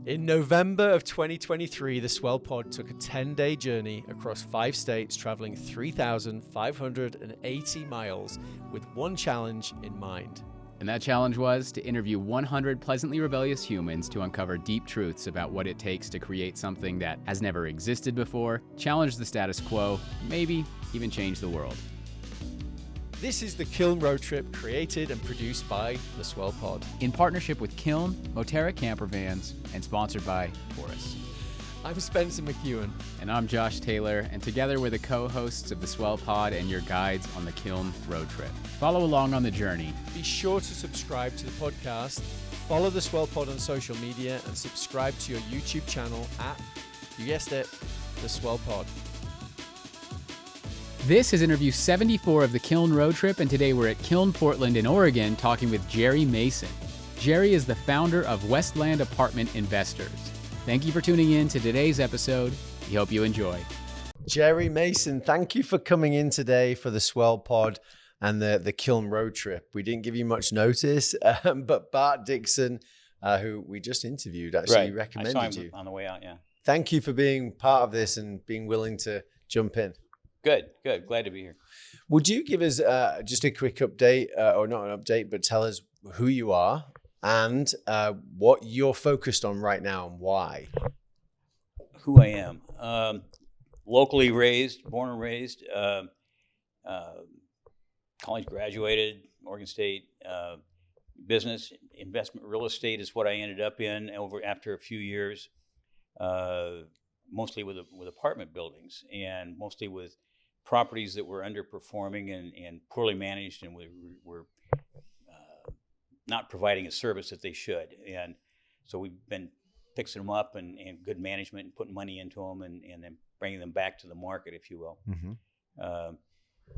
In November of 2023, the Swell Pod took a 10-day journey across 5 states, traveling 3,580 miles with one challenge in mind. And that challenge was to interview 100 pleasantly rebellious humans to uncover deep truths about what it takes to create something that has never existed before, challenge the status quo, maybe even change the world. This is the Kiln Road Trip, created and produced by the Swell Pod. In partnership with Kiln, Moterra Camper Vans, and sponsored by Taurus. I'm Spencer McKeown. And I'm Josh Taylor, and together we're the co-hosts of the Swell Pod and your guides on the Kiln Road Trip. Follow along on the journey. Be sure to subscribe to the podcast, follow the Swell Pod on social media, and subscribe to your YouTube channel at, you guessed it, the Swell Pod. This is interview 74 of the Kiln Road Trip, and today we're at Kiln, Portland in Oregon talking with Gerry Mason. Gerry is the founder of Westland Apartment Investors. Thank you for tuning in to today's episode. We hope you enjoy. Gerry Mason, thank you for coming in today for the Swell Pod and the Kiln Road Trip. We didn't give you much notice, but Bart Dixon, who we just interviewed, actually recommended I saw him you. on the way out, yeah. Thank you for being part of this and being willing to jump in. Good. Glad to be here. Would you give us just a quick update, or not an update, but tell us who you are and what you're focused on right now and why? Who I am. Locally raised, born and raised, college graduated, Oregon State, business, investment, real estate is what I ended up in after a few years, mostly with apartment buildings and mostly with properties that were underperforming and poorly managed and were not providing a service that they should. And so we've been fixing them up and good management and putting money into them and then bringing them back to the market, if you will. Mm-hmm.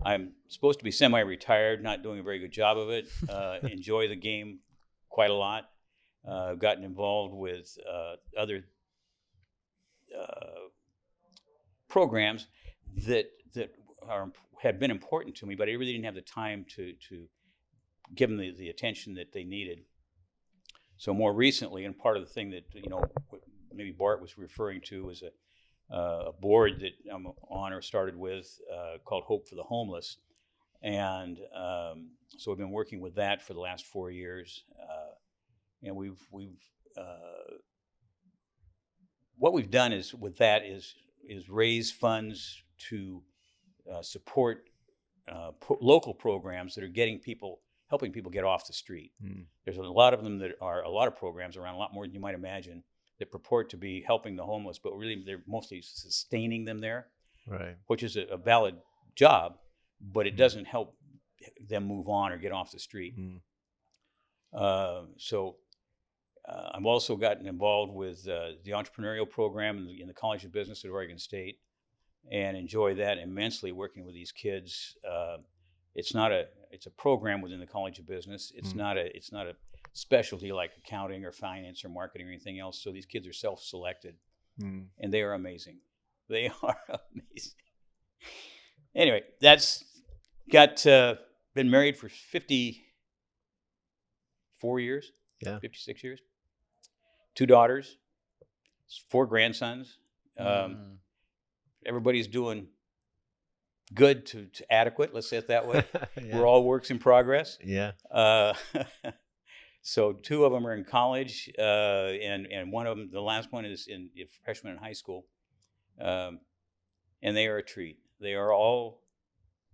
I'm supposed to be semi-retired, not doing a very good job of it. Enjoy the game quite a lot. I've gotten involved with other programs that had been important to me, but I really didn't have the time to give them the attention that they needed. So more recently, and part of the thing that maybe Bart was referring to was a board that I'm on or started with called Hope for the Homeless, and so I've been working with that for the last 4 years, and we've what we've done is with that is raise funds to support local programs that are helping people get off the street. There's a lot of them that are a lot of programs around, a lot more than you might imagine, that purport to be helping the homeless, but really they're mostly sustaining them there, right? Which is a valid job, but it doesn't help them move on or get off the street. So I've also gotten involved with the entrepreneurial program in the College of Business at Oregon State, and enjoy that immensely, working with these kids. It's a program within the College of Business. It's not a specialty like accounting or finance or marketing or anything else. So these kids are self-selected, and they are amazing. They are amazing. Anyway, that's been married for 54 years, 56 years. 2 daughters, 4 grandsons. Everybody's doing good to adequate, let's say it that way. We're all works in progress. Yeah. So 2 of them are in college, and one of them, the last one, is in freshman in high school. And they are a treat. They are all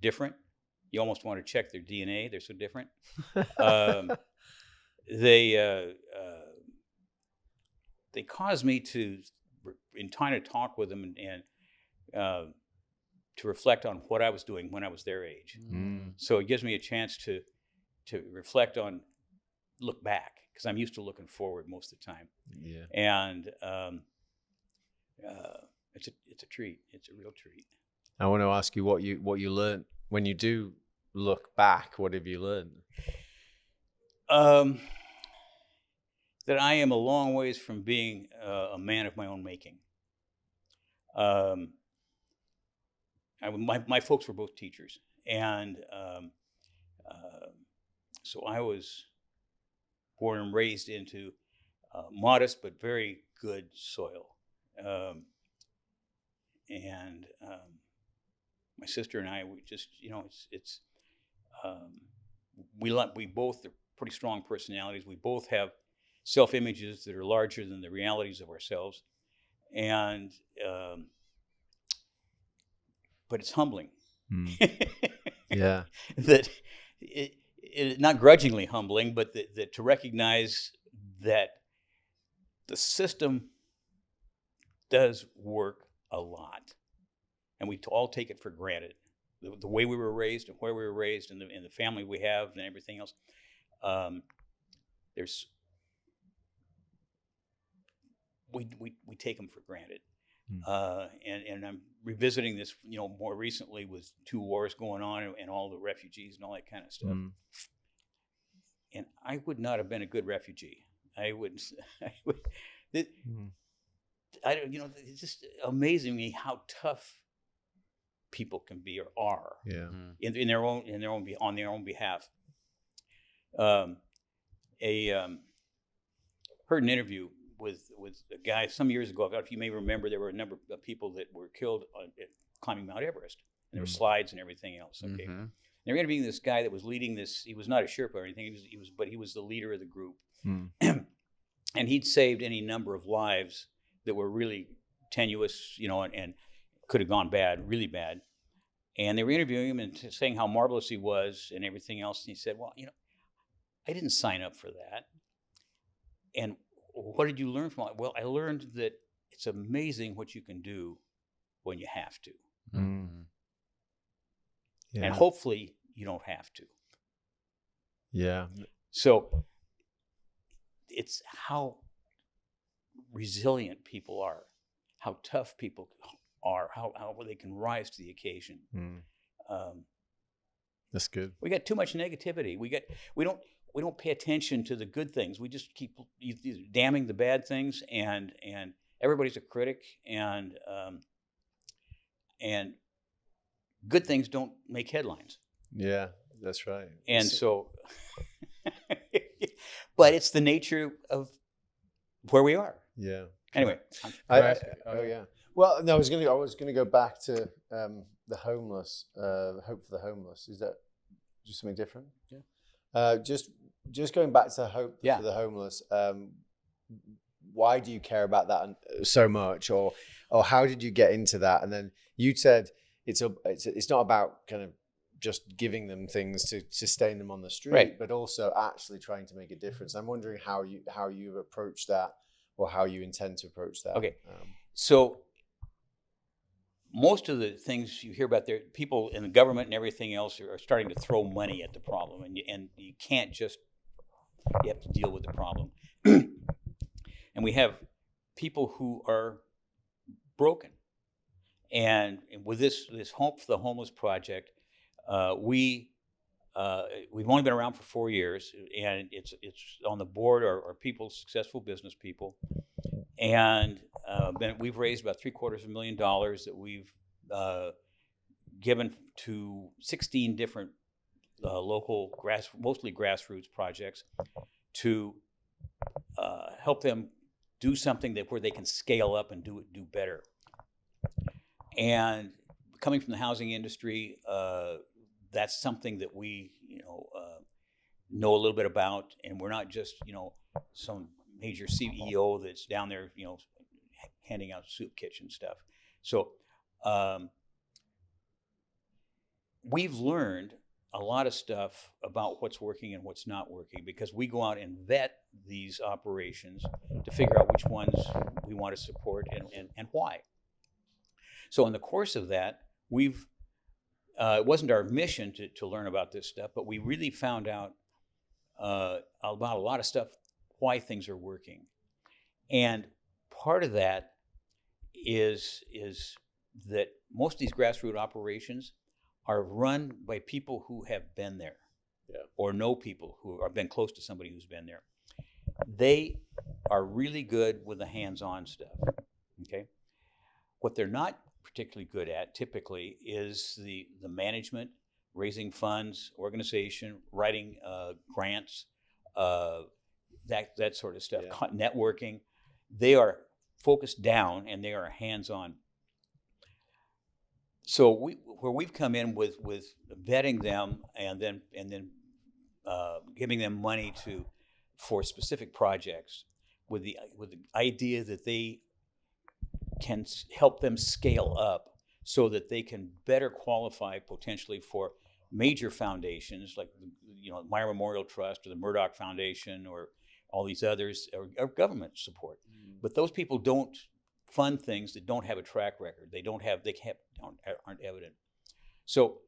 different. You almost want to check their DNA. They're so different. They cause me to, in trying to talk with them and to reflect on what I was doing when I was their age. So it gives me a chance to reflect on, look back, because I'm used to looking forward most of the time. Yeah. And it's a treat. It's a real treat. I want to ask you what you learned when you do look back. What have you learned? That I am a long ways from being a man of my own making. My folks were both teachers, and so I was born and raised into modest but very good soil. And my sister and I, we just, we both are pretty strong personalities. We both have self-images that are larger than the realities of ourselves. And, but it's humbling. Yeah. That it not grudgingly humbling, but that to recognize that the system does work a lot, and we all take it for granted. The way we were raised and where we were raised, and the family we have, and everything else. We take them for granted. And I'm revisiting this, more recently with 2 wars going on and all the refugees and all that kind of stuff. And I would not have been a good refugee. It's just amazing me how tough people can be or are. Yeah. In their own on their own behalf. Heard an interview with a guy some years ago. If you may remember, there were a number of people that were killed climbing Mount Everest, and there were slides and everything else. Okay, they were interviewing this guy that was leading this. He was not a Sherpa or anything. But he was the leader of the group, and he'd saved any number of lives that were really tenuous, and could have gone bad, really bad. And they were interviewing him and saying how marvelous he was and everything else. And he said, "Well, I didn't sign up for that." And what did you learn from it? Well, I learned that it's amazing what you can do when you have to. Yeah. And hopefully you don't have to. Yeah. So it's how resilient people are, how tough people are, how they can rise to the occasion. That's good. We got too much negativity. We don't pay attention to the good things. We just keep damning the bad things, and everybody's a critic, and good things don't make headlines. Yeah, that's right. And so, but it's the nature of where we are. Yeah. Anyway, yeah. Well, no, I was gonna go back to the homeless. Hope for the homeless. Is that just something different? Yeah. Just going back to hope for the homeless. Why do you care about that so much, or how did you get into that? And then you said it's not about kind of just giving them things to sustain them on the street, right, but also actually trying to make a difference. I'm wondering how you approach that, or how you intend to approach that. Okay, so most of the things you hear about there, people in the government and everything else are starting to throw money at the problem, and you can't just, you have to deal with the problem. And we have people who are broken. And with this Hope for the Homeless project, we've only been around for 4 years, and it's on the board are people, successful business people, and we've raised about $750,000 that we've given to 16 different local mostly grassroots projects to help them do something where they can scale up and do better. And coming from the housing industry, that's something that we know a little bit about, and we're not just some major CEO that's down there handing out soup kitchen stuff. So we've learned a lot of stuff about what's working and what's not working, because we go out and vet these operations to figure out which ones we want to support and why. So in the course of that, it wasn't our mission to learn about this stuff, but we really found out about a lot of stuff, why things are working. And part of that is that most of these grassroots operations are run by people who have been there, or know people who have been close to somebody who's been there. They are really good with the hands-on stuff, okay? What they're not particularly good at, typically, is the management, raising funds, organization, writing grants, that sort of stuff, Yeah. networking. They are focused down and they are hands-on. So where we've come in with vetting them and then giving them money for specific projects with the idea that they can help them scale up so that they can better qualify potentially for major foundations like Meyer Memorial Trust or the Murdoch Foundation or all these others, or government support. But those people don't fund things that don't have a track record. Aren't evident. So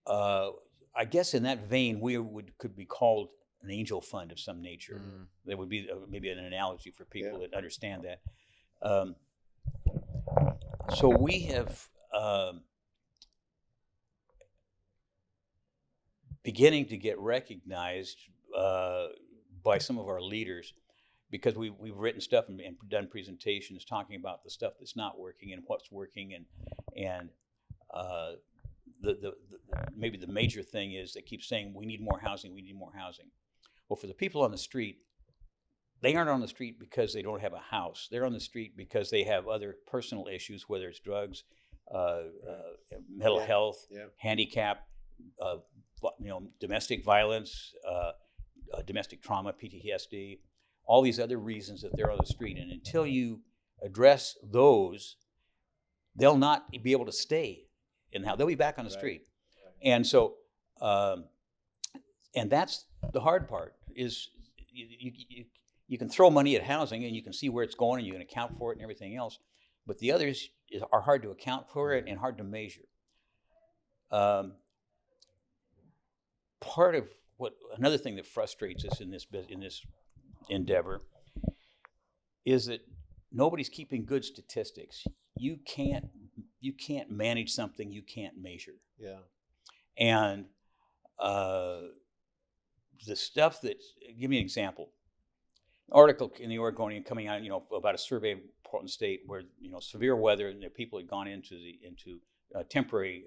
I guess in that vein, we could be called an angel fund of some nature. That would be maybe an analogy for people that understand that. So we have beginning to get recognized by some of our leaders, because we've written stuff and done presentations talking about the stuff that's not working and what's working, and maybe the major thing is they keep saying we need more housing. Well, for the people on the street, they aren't on the street because they don't have a house. They're on the street because they have other personal issues, whether it's drugs, mental health, handicap, domestic violence, domestic trauma, PTSD, all these other reasons that they're on the street. And until you address those, they'll not be able to stay in the house. They'll be back on the street. And so, and that's the hard part, is you can throw money at housing and you can see where it's going and you can account for it and everything else. But the others are hard to account for it and hard to measure. Part of another thing that frustrates us in this endeavor is that nobody's keeping good statistics. You can't manage something you can't measure. Yeah. And the stuff that, give me an example. An article in the Oregonian coming out, about a survey in Portland State where, severe weather and the people had gone into temporary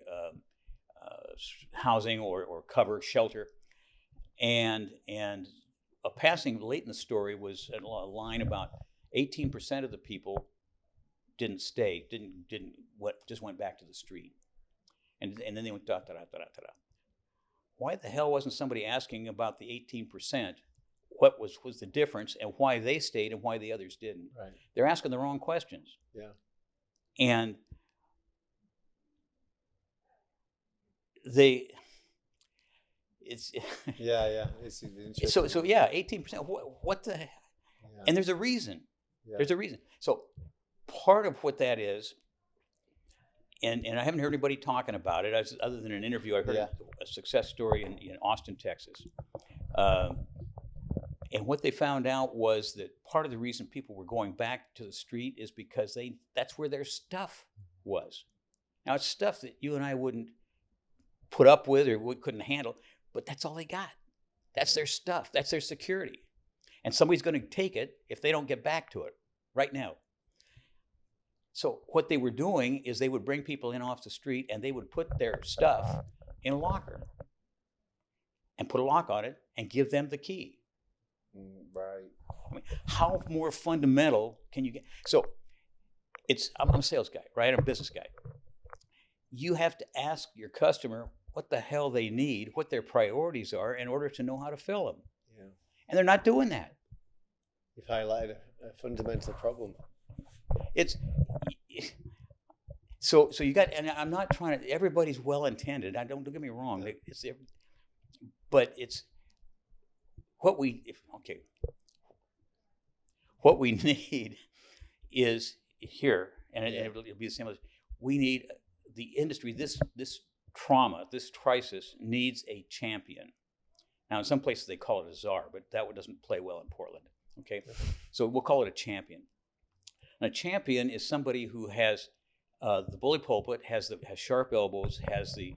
housing or cover shelter, and a passing late in the story was a line about 18% of the people didn't stay, just went back to the street, and then they went da da da da da da. Why the hell wasn't somebody asking about the 18%? What was the difference, and why they stayed and why the others didn't? Right. They're asking the wrong questions. Yeah. And it's interesting. so 18%. What the? Yeah. And there's a reason. Yeah. There's a reason. So part of what that is, and I haven't heard anybody talking about it other than an interview. I heard a success story in Austin, Texas. And what they found out was that part of the reason people were going back to the street is because that's where their stuff was. Now, it's stuff that you and I wouldn't put up with or couldn't handle, but that's all they got. That's their stuff. That's their security. And somebody's going to take it if they don't get back to it right now. So what they were doing is they would bring people in off the street and they would put their stuff in a locker and put a lock on it and give them the key. Right. I mean, how more fundamental can you get? So I'm a sales guy, right? I'm a business guy. You have to ask your customer what the hell they need, what their priorities are in order to know how to fill them. Yeah. And they're not doing that. You've highlighted a fundamental problem. So you got, and I'm not trying to, everybody's well-intended. Don't get me wrong. Yeah. But it's what we need is here, and it'll be the same as we need the industry. This trauma, this crisis needs a champion. Now, in some places they call it a czar, but that one doesn't play well in Portland. Okay, so we'll call it a champion. And a champion is somebody who has the bully pulpit, has sharp elbows, has the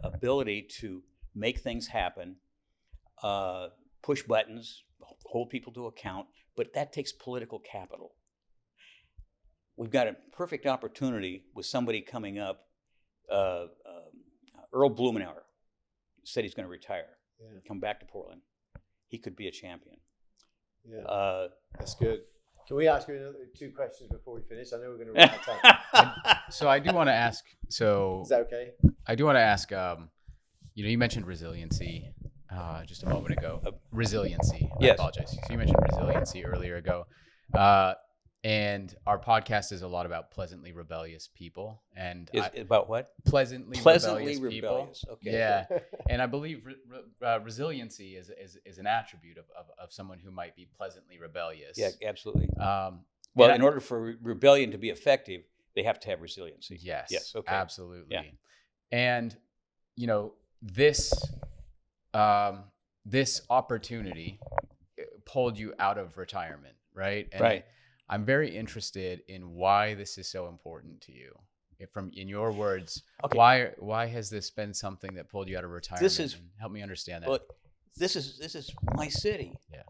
ability to make things happen, push buttons, hold people to account, but that takes political capital. We've got a perfect opportunity with somebody coming up. Earl Blumenauer said he's going to retire, come back to Portland. he could be a champion. Yeah, that's good. Can we ask you another 2 questions before we finish? I know we're going to run out of time. So I do want to ask. So Is that okay? I do want to ask. You mentioned resiliency just a moment ago. Resiliency. Yes. I apologize. So you mentioned resiliency earlier ago, and our podcast is a lot about pleasantly rebellious people. And about what? Pleasantly rebellious people. Okay. Yeah, and I believe resiliency is an attribute of someone who might be pleasantly rebellious. Yeah, absolutely. Well, in order for rebellion to be effective, they have to have resiliency. Yes. Yes. Okay. Absolutely. Yeah. And this opportunity pulled you out of retirement, right? And right. I'm very interested in why this is so important to you. In your words, okay. why has this been something that pulled you out of retirement? Help me understand that. Well, this is my city. Yeah.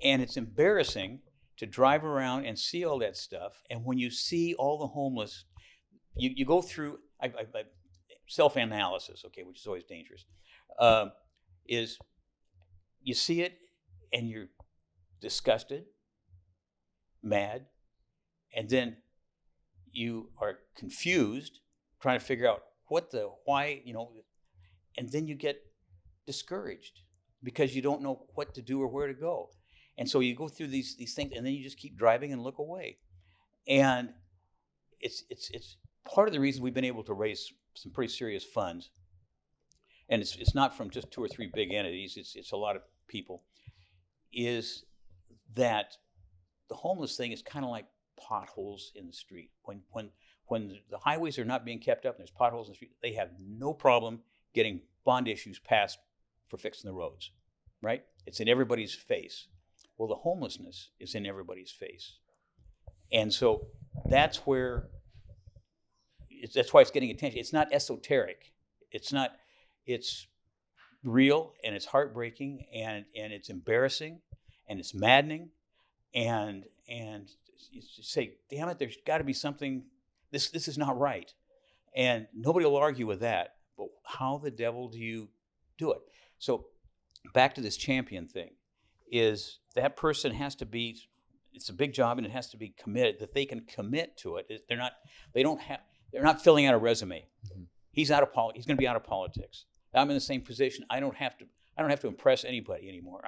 And it's embarrassing to drive around and see all that stuff. And when you see all the homeless, you go through I self-analysis, okay, which is always dangerous, is you see it and you're disgusted, mad, and then you are confused, trying to figure out why, and then you get discouraged because you don't know what to do or where to go. And so you go through these things, and then you just keep driving and look away. And it's part of the reason we've been able to raise some pretty serious funds. And it's not from just 2 or 3 big entities, it's a lot of people, is that the homeless thing is kind of like potholes in the street. When the highways are not being kept up and there's potholes in the street, they have no problem getting bond issues passed for fixing the roads, right? It's in everybody's face. Well, the homelessness is in everybody's face. And so that's why it's getting attention. It's not esoteric. It's real, and it's heartbreaking, and it's embarrassing, and it's maddening, and you say, damn it, there's got to be something, this is not right. And nobody will argue with that, but how the devil do you do it? So back to this champion thing, is that person has to be, it's a big job, and it has to be committed, that they can commit to it. They're not filling out a resume. Mm-hmm. He's going to be out of politics. I'm in the same position. I don't have to impress anybody anymore.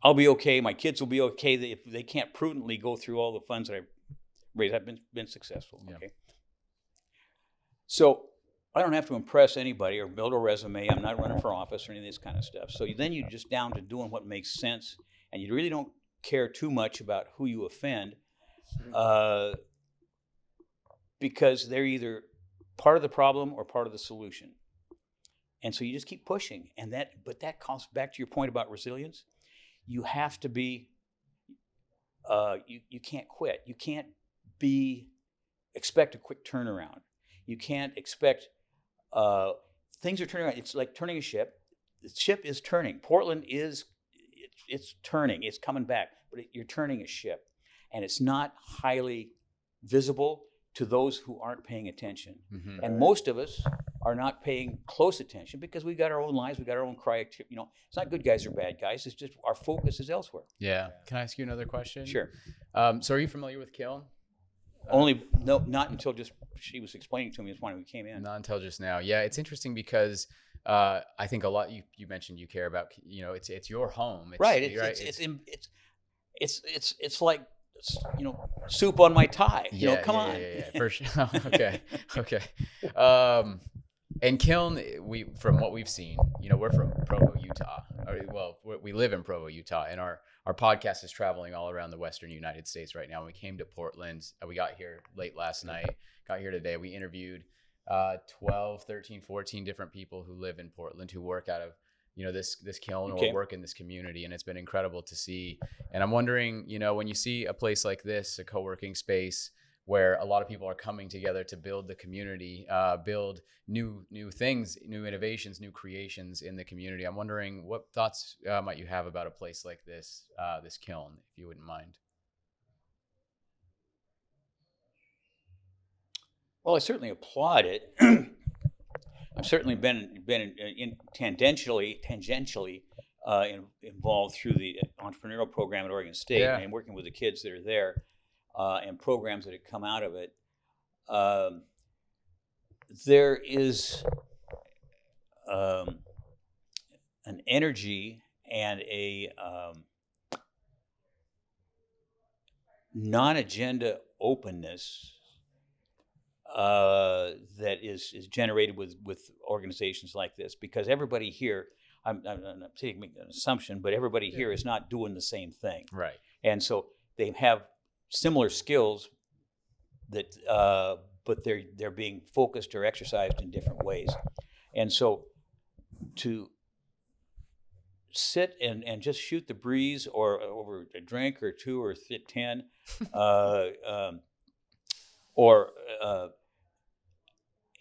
I'll be okay. My kids will be okay. If they can't prudently go through all the funds that I've raised, I've been successful. Yeah. Okay. So I don't have to impress anybody or build a resume. I'm not running for office or any of this kind of stuff. So then you're just down to doing what makes sense, and you really don't care too much about who you offend, because they're either part of the problem or part of the solution. And so you just keep pushing, but that comes back to your point about resilience. You have to be, you can't quit. You can't expect a quick turnaround. You can't expect, things are turning around. It's like turning a ship. The ship is turning. Portland it's turning. It's coming back, but you're turning a ship, and it's not highly visible to those who aren't paying attention. Mm-hmm. And most of us are not paying close attention because we've got our own lives, we've got our own it's not good guys or bad guys, it's just our focus is elsewhere. Yeah. Can I ask you another question? Sure. So are you familiar with Kiln? Not until just she was explaining to me when we came in. Not until just now. Yeah, it's interesting because I think a lot, you mentioned you care about, it's your home. Right. It's like, soup on my tie. Come on. Yeah, for sure. Okay. And Kiln, from what we've seen, we're from Provo, Utah. We live in Provo, Utah, and our podcast is traveling all around the Western United States right now. We came to Portland. We got here late last night, got here today. We interviewed 12, 13, 14 different people who live in Portland, who work out of this kiln or work in this community, and it's been incredible to see. And I'm wondering, when you see a place like this, a co-working space where a lot of people are coming together to build the community, build new things, new innovations, new creations in the community, I'm wondering what thoughts might you have about a place like this, this kiln, if you wouldn't mind. Well, I certainly applaud it. I've certainly been tangentially involved through the entrepreneurial program at Oregon State and working with the kids that are there and programs that have come out of it. There is an energy and a non-agenda openness that is generated with organizations like this, because everybody here, I'm not taking an assumption, but everybody here is not doing the same thing. Right. And so they have similar skills that, but they're being focused or exercised in different ways. And so to sit and just shoot the breeze or over a drink or two or 10,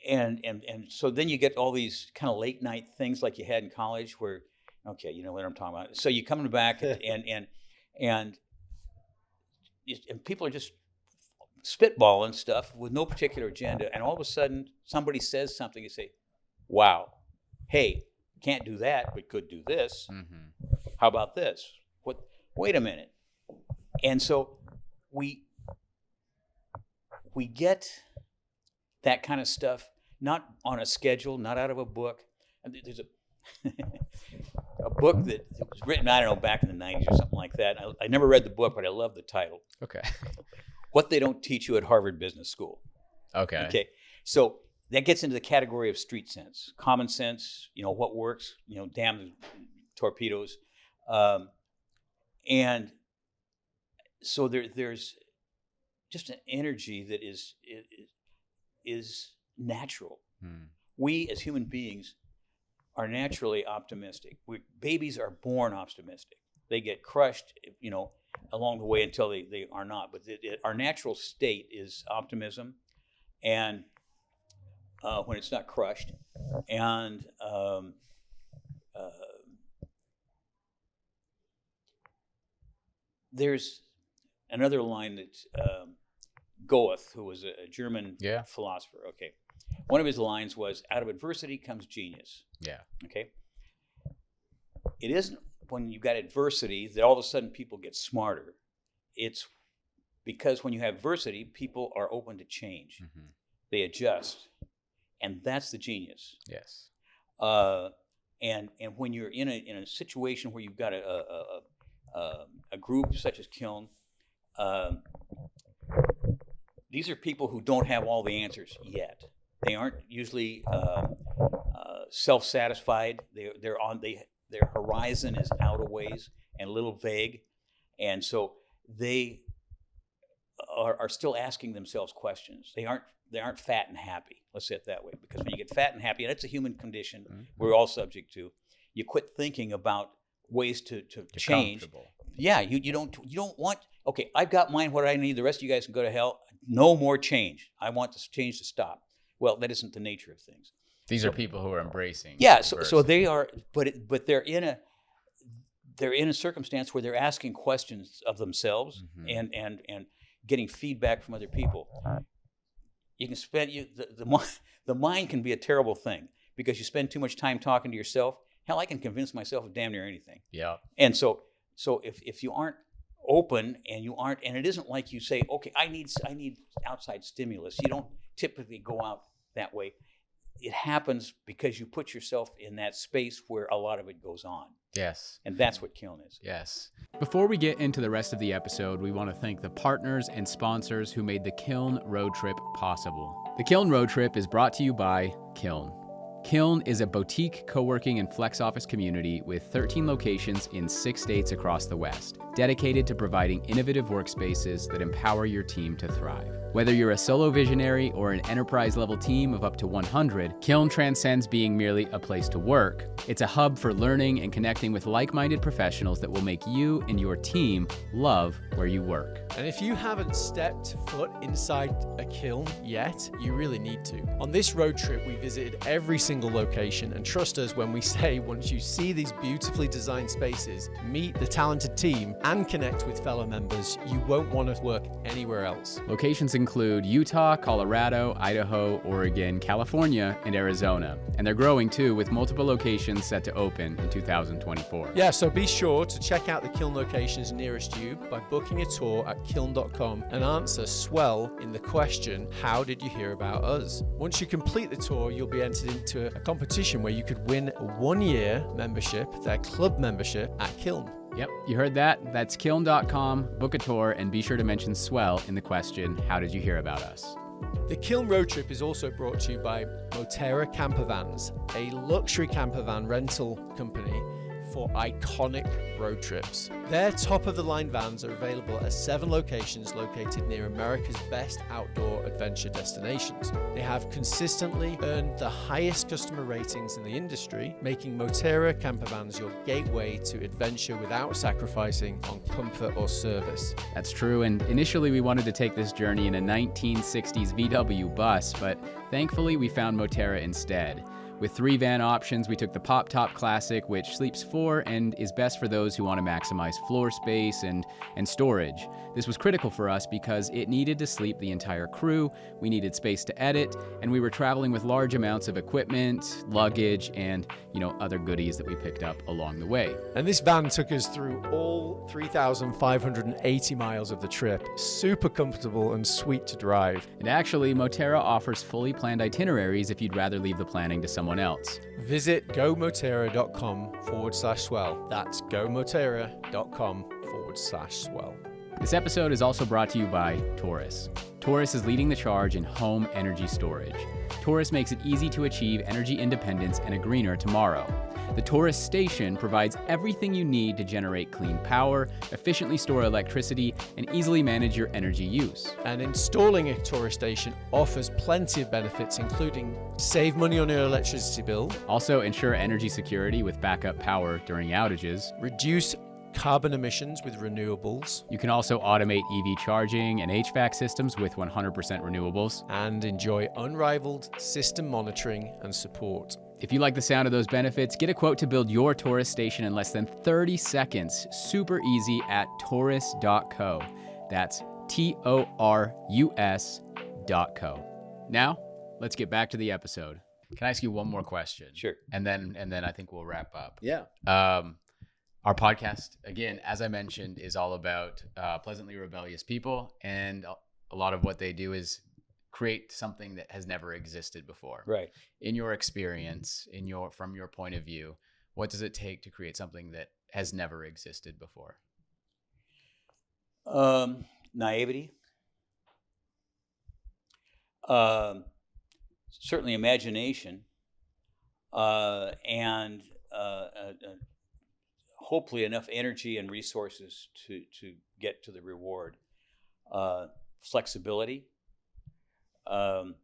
and so then you get all these kind of late night things like you had in college where, okay, you know what I'm talking about. So you coming back and people are just spitballing stuff with no particular agenda, and all of a sudden somebody says something, you say, wow, hey, can't do that, but could do this. Mm-hmm. How about this? What? Wait a minute. And so we get that kind of stuff, not on a schedule, not out of a book. And there's a book that was written, I don't know, back in the 90s or something like that. I never read the book, but I love the title. Okay. What They Don't Teach You at Harvard Business School. Okay. Okay. So that gets into the category of street sense, common sense, what works, damn the torpedoes. And so there's just an energy that is natural. We as human beings are naturally optimistic. Babies are born optimistic. They get crushed, along the way until they are not. But our natural state is optimism, and when it's not crushed. And there's another line that Goethe, who was a German philosopher, okay, one of his lines was, out of adversity comes genius. Yeah. Okay. It isn't when you've got adversity that all of a sudden people get smarter. It's because when you have adversity, people are open to change. Mm-hmm. They adjust. And that's the genius. Yes. And when you're in a situation where you've got a group such as Kiln, these are people who don't have all the answers yet. They aren't usually self-satisfied. Their horizon is out a ways and a little vague, and so they are still asking themselves questions. They aren't fat and happy. Let's say it that way, because when you get fat and happy, and it's a human condition we're all subject to, you quit thinking about ways to change. Yeah, you don't want, okay, I've got mine, what I need, the rest of you guys can go to hell. No more change. I want this change to stop. Well, that isn't the nature of things. These are people who are embracing. Yeah, so they are, but they're in a circumstance where they're asking questions of themselves and getting feedback from other people. You can spend the mind can be a terrible thing because you spend too much time talking to yourself. Hell, I can convince myself of damn near anything. Yeah. And so if you aren't open and it isn't like you say, okay, I need outside stimulus. You don't typically go out that way. It happens because you put yourself in that space where a lot of it goes on. Yes. And that's what Kiln is. Yes. Before we get into the rest of the episode, we want to thank the partners and sponsors who made the Kiln Road Trip possible. The Kiln Road Trip is brought to you by Kiln. Kiln is a boutique co-working and flex office community with 13 locations in 6 states across the West, dedicated to providing innovative workspaces that empower your team to thrive. Whether you're a solo visionary or an enterprise-level team of up to 100, Kiln transcends being merely a place to work. It's a hub for learning and connecting with like-minded professionals that will make you and your team love where you work. And if you haven't stepped foot inside a kiln yet, you really need to. On this road trip, we visited every single location, and trust us when we say once you see these beautifully designed spaces, meet the talented team, and connect with fellow members, you won't want to work anywhere else. Locations include Utah, Colorado, Idaho, Oregon, California, and Arizona. And they're growing too, with multiple locations set to open in 2024. Yeah, so be sure to check out the Kiln locations nearest you by booking a tour at kiln.com and answer SWELL in the question, how did you hear about us? Once you complete the tour, you'll be entered into a competition where you could win a 1-year membership, their club membership at Kiln. Yep, you heard that. That's kiln.com, book a tour, and be sure to mention SWELL in the question, how did you hear about us? The Kiln Road Trip is also brought to you by Moterra Camper Vans, a luxury camper van rental company for iconic road trips. Their top-of-the-line vans are available at 7 locations located near America's best outdoor adventure destinations. They have consistently earned the highest customer ratings in the industry, making Moterra camper vans your gateway to adventure without sacrificing on comfort or service. That's true, and initially we wanted to take this journey in a 1960s VW bus, but thankfully we found Moterra instead. With 3 van options, we took the Pop Top Classic, which sleeps 4 and is best for those who want to maximize floor space and storage. This was critical for us because it needed to sleep the entire crew, we needed space to edit, and we were traveling with large amounts of equipment, luggage, and other goodies that we picked up along the way. And this van took us through all 3,580 miles of the trip. Super comfortable and sweet to drive. And actually, Moterra offers fully planned itineraries if you'd rather leave the planning to someone else. Visit gomoterra.com/swell. That's gomoterra.com/swell. This episode is also brought to you by Taurus. Taurus is leading the charge in home energy storage. Taurus makes it easy to achieve energy independence and a greener tomorrow. The Taurus station provides everything you need to generate clean power, efficiently store electricity, and easily manage your energy use. And installing a Taurus station offers plenty of benefits, including save money on your electricity bill, Also, ensure energy security with backup power during outages. reduce carbon emissions with renewables, You can also automate EV charging and HVAC systems with 100% renewables. and enjoy unrivaled system monitoring and support. If you like the sound of those benefits, get a quote to build your Taurus station in less than 30 seconds. Super easy at taurus.co. That's TORUS.co. Now, let's get back to the episode. Can I ask you one more question? Sure. And then I think we'll wrap up. Yeah. Our podcast, again, as I mentioned, is all about pleasantly rebellious people, and a lot of what they do is create something that has never existed before. Right. In your experience, from your point of view, what does it take to create something that has never existed before? Naivety. Certainly imagination, and hopefully enough energy and resources to get to the reward. Flexibility. But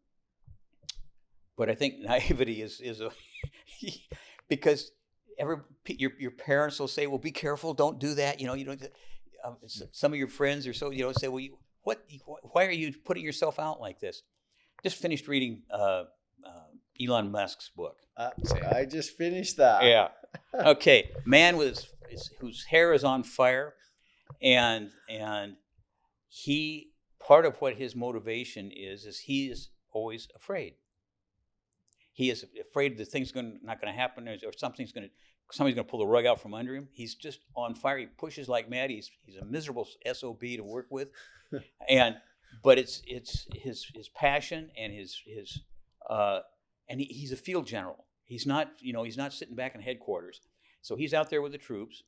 I think naivety is a because your parents will say, well, be careful, don't do that. You don't. Some of your friends or so say, well, why are you putting yourself out like this? Just finished reading Elon Musk's book. I just finished that. Yeah. Okay. Man whose hair is on fire, and he, part of what his motivation is he is always afraid. He is afraid that things not going to happen, or somebody's going to pull the rug out from under him. He's just on fire. He pushes like mad. He's a miserable SOB to work with, but it's his passion and his and he's a field general. He's not sitting back in headquarters. So he's out there with the troops,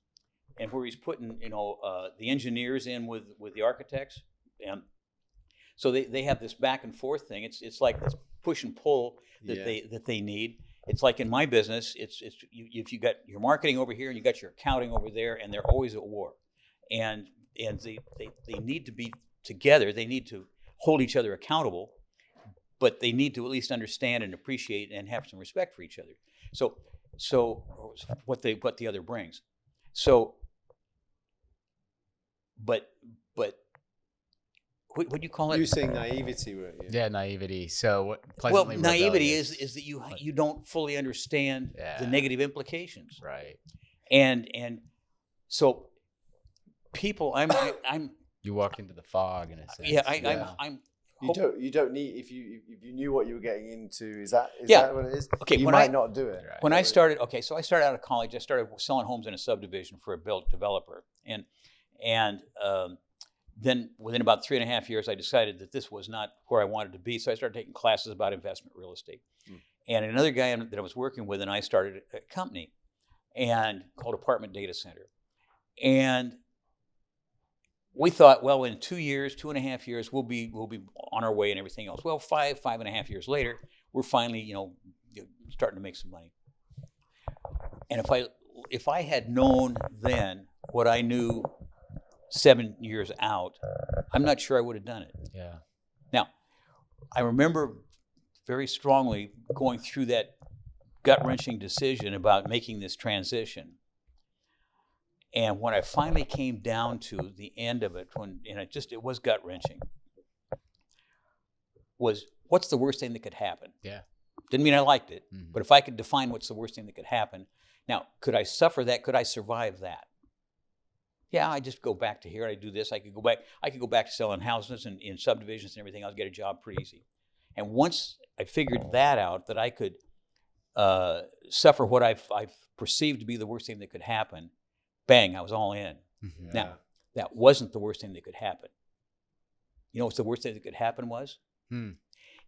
and where he's putting the engineers in with the architects, and so they have this back and forth thing. It's like this push and pull that they need. It's like in my business, if you got your marketing over here and you got your accounting over there, and they're always at war, and they need to be together. They need to hold each other accountable, but they need to at least understand and appreciate and have some respect for each other. So what the other brings. So, but what do you call it? You're saying naivety, weren't you? Yeah, naivety. So naivety is that you don't fully understand the negative implications, right? And so people, I'm you walk into the fog and it's I'm You don't need if you knew what you were getting into. Is that what it is? Okay, you might not do it. When I started, so I started out of college. I started selling homes in a subdivision for a built developer, and then within about 3.5 years, I decided that this was not where I wanted to be. So I started taking classes about investment real estate. And another guy that I was working with and I started a company called Apartment Data Center. And we thought, well, in 2.5 years, we'll be on our way and everything else. Well, 5.5 years later, we're finally, starting to make some money. And if I had known then what I knew 7 years out, I'm not sure I would have done it. Yeah. Now, I remember very strongly going through that gut-wrenching decision about making this transition. And when I finally came down to the end of it, it was gut-wrenching, was what's the worst thing that could happen? Yeah. Didn't mean I liked it, but if I could define what's the worst thing that could happen, now, could I suffer that? Could I survive that? Yeah, I just go back to here. I do this. I could go back to selling houses and in subdivisions and everything. I'll get a job pretty easy. And once I figured that out, that I could suffer what I've perceived to be the worst thing that could happen, bang, I was all in. Yeah. Now, that wasn't the worst thing that could happen. You know what's the worst thing that could happen was?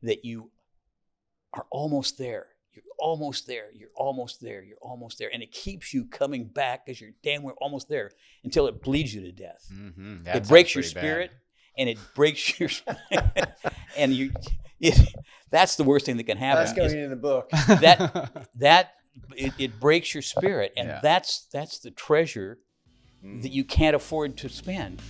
That you are almost there. You're almost there. You're almost there. You're almost there. And it keeps you coming back because you're damn near almost there until it bleeds you to death. It breaks your spirit and it breaks your and that's the worst thing that can happen. That's going in the book. It breaks your spirit, and that's the treasure that you can't afford to spend.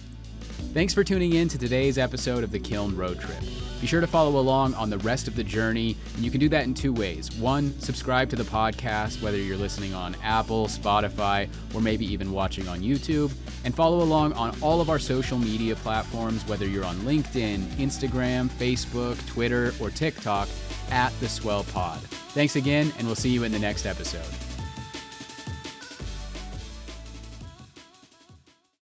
Thanks for tuning in to today's episode of the Kiln Road Trip. Be sure to follow along on the rest of the journey, and you can do that in 2 ways. 1, subscribe to the podcast, whether you're listening on Apple, Spotify, or maybe even watching on YouTube, and follow along on all of our social media platforms, whether you're on LinkedIn, Instagram, Facebook, Twitter, or TikTok, @the Swell Pod. Thanks again, and we'll see you in the next episode.